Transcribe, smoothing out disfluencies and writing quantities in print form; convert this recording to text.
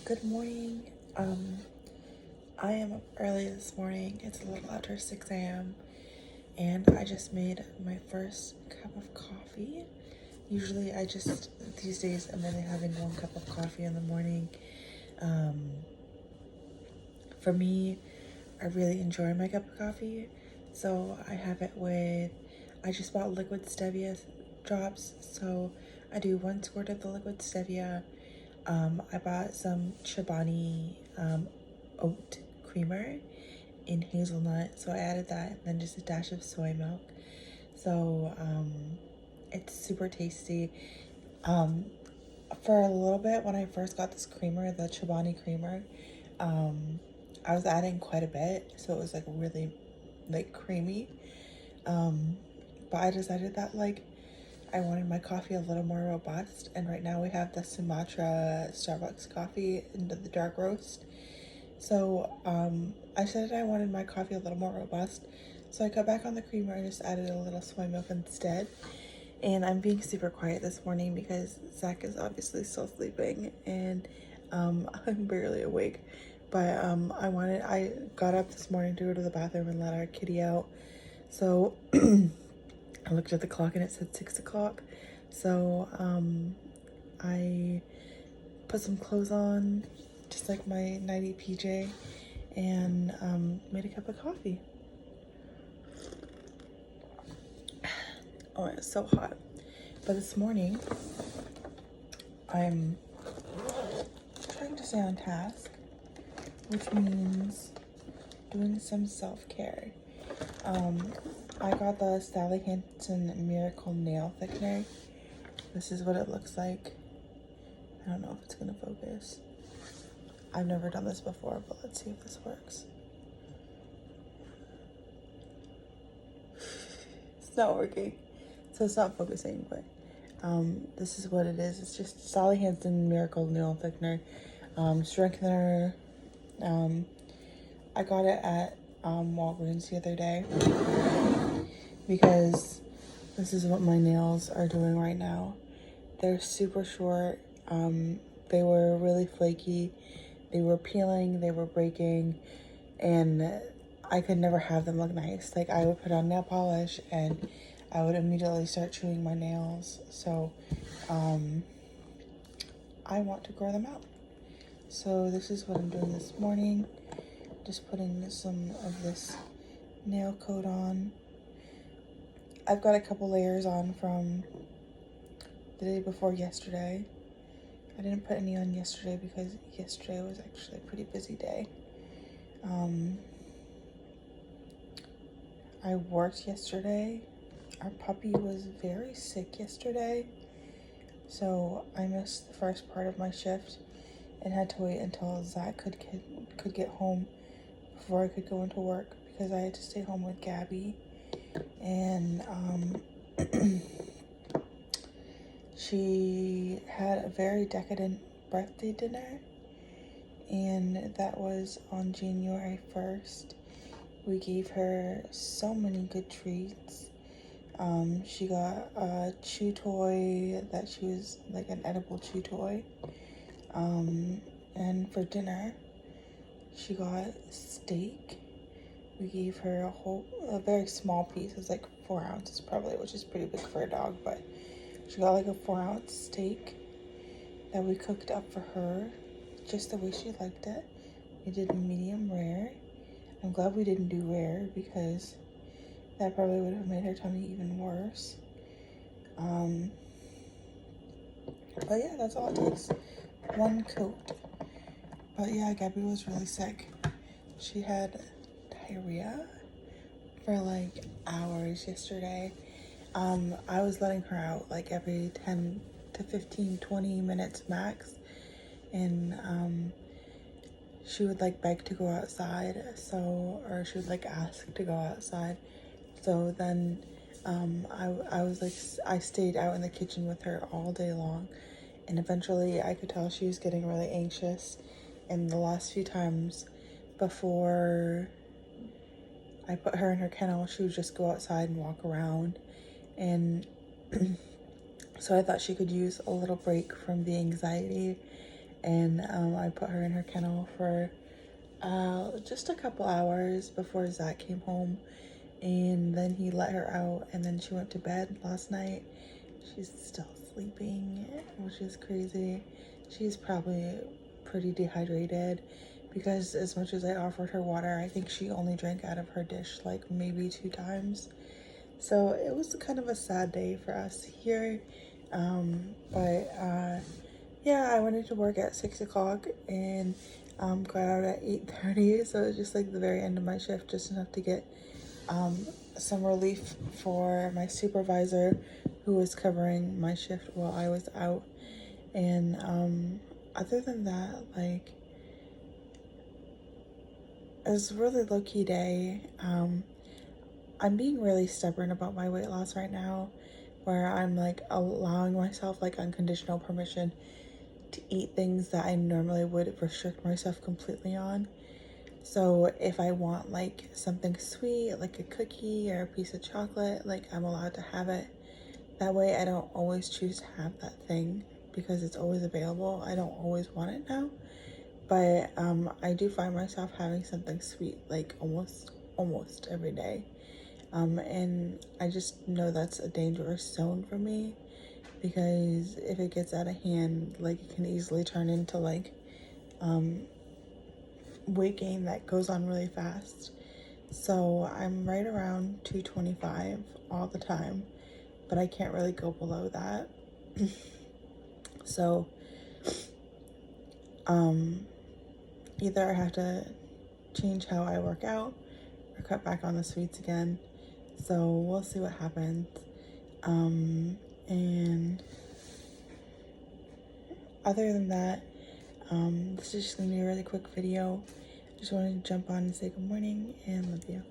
Good morning. I am up early this morning. It's a little after 6 a.m. and I just made my first cup of coffee. Usually these days, I'm only having one cup of coffee in the morning. Um, for me, I really enjoy my cup of coffee. So I just bought liquid stevia drops. So I do 1 squirt of the liquid stevia. I bought some Chobani oat creamer in hazelnut, so I added that, and then just a dash of soy milk. So it's super tasty. Um, for a little bit, when I first got this creamer, the Chobani creamer, I was adding quite a bit, so it was like really creamy. Um, but I decided that I wanted my coffee a little more robust, and right now we have the Sumatra Starbucks coffee into the dark roast. So I said I wanted my coffee a little more robust, so I cut back on the creamer and just added a little soy milk instead. And I'm being super quiet this morning because Zach is obviously still sleeping, and I'm barely awake. But I got up this morning to go to the bathroom and let our kitty out. So I looked at the clock and it said 6 o'clock. So I put some clothes on, just like my nighty PJ, and made a cup of coffee. Oh, it's so hot. But this morning, I'm trying to stay on task, which means doing some self-care. I got the Sally Hansen Miracle Nail Thickener. This is what it looks like. I don't know if it's gonna focus. I've never done this before, but let's see if this works. It's not working, so it's not focusing, but this is what it is. It's just Sally Hansen Miracle Nail Thickener, strengthener. I got it at Walgreens the other day because this is what my nails are doing right now. They're super short. They were really flaky. They were peeling, they were breaking, and I could never have them look nice. Like, I would put on nail polish and I would immediately start chewing my nails. So I want to grow them out. So this is what I'm doing this morning. Just putting some of this nail coat on. I've got a couple layers on from the day before yesterday. I didn't put any on yesterday because yesterday was actually a pretty busy day. I worked yesterday. Our puppy was very sick yesterday, so I missed the first part of my shift and had to wait until Zach could get home before I could go into work because I had to stay home with Gabby. And she had a very decadent birthday dinner, and that was on January 1st. We gave her so many good treats. She got a chew toy that she was like an edible chew toy. And for dinner, she got steak. We gave her a very small piece. It's like 4 ounces probably, which is pretty big for a dog, but she got like a 4-ounce steak that we cooked up for her just the way she liked it. We did medium rare. I'm glad we didn't do rare because that probably would have made her tummy even worse. But yeah, that's all it takes. One coat. But yeah, Gabby was really sick. She had diarrhea for like hours yesterday. I was letting her out like every 10 to 15, 20 minutes max. And she would like beg to go outside, or she would like ask to go outside. So then I stayed out in the kitchen with her all day long, and eventually I could tell she was getting really anxious. And the last few times before I put her in her kennel, she would just go outside and walk around. And so I thought she could use a little break from the anxiety and I put her in her kennel for just a couple hours before Zach came home, and then he let her out, and then she went to bed last night. She's still sleeping, which is crazy. She's probably pretty dehydrated because as much as I offered her water, I think she only drank out of her dish like maybe 2 times. So it was kind of a sad day for us here. Yeah, I went into work at 6 o'clock and got out at 8:30. So it was just like the very end of my shift, just enough to get some relief for my supervisor who was covering my shift while I was out. And other than that, like, it was a really low-key day. I'm being really stubborn about my weight loss right now, where I'm like allowing myself like unconditional permission to eat things that I normally would restrict myself completely on. So if I want like something sweet, like a cookie or a piece of chocolate, like I'm allowed to have it. That way I don't always choose to have that thing because it's always available. I don't always want it now. But I do find myself having something sweet like almost every day. And I just know that's a dangerous zone for me because if it gets out of hand, like it can easily turn into like weight gain that goes on really fast. So I'm right around 225 all the time, but I can't really go below that. So either I have to change how I work out or cut back on the sweets again. So we'll see what happens. And other than that, this is just gonna be a really quick video. Just wanted to jump on and say good morning and love you.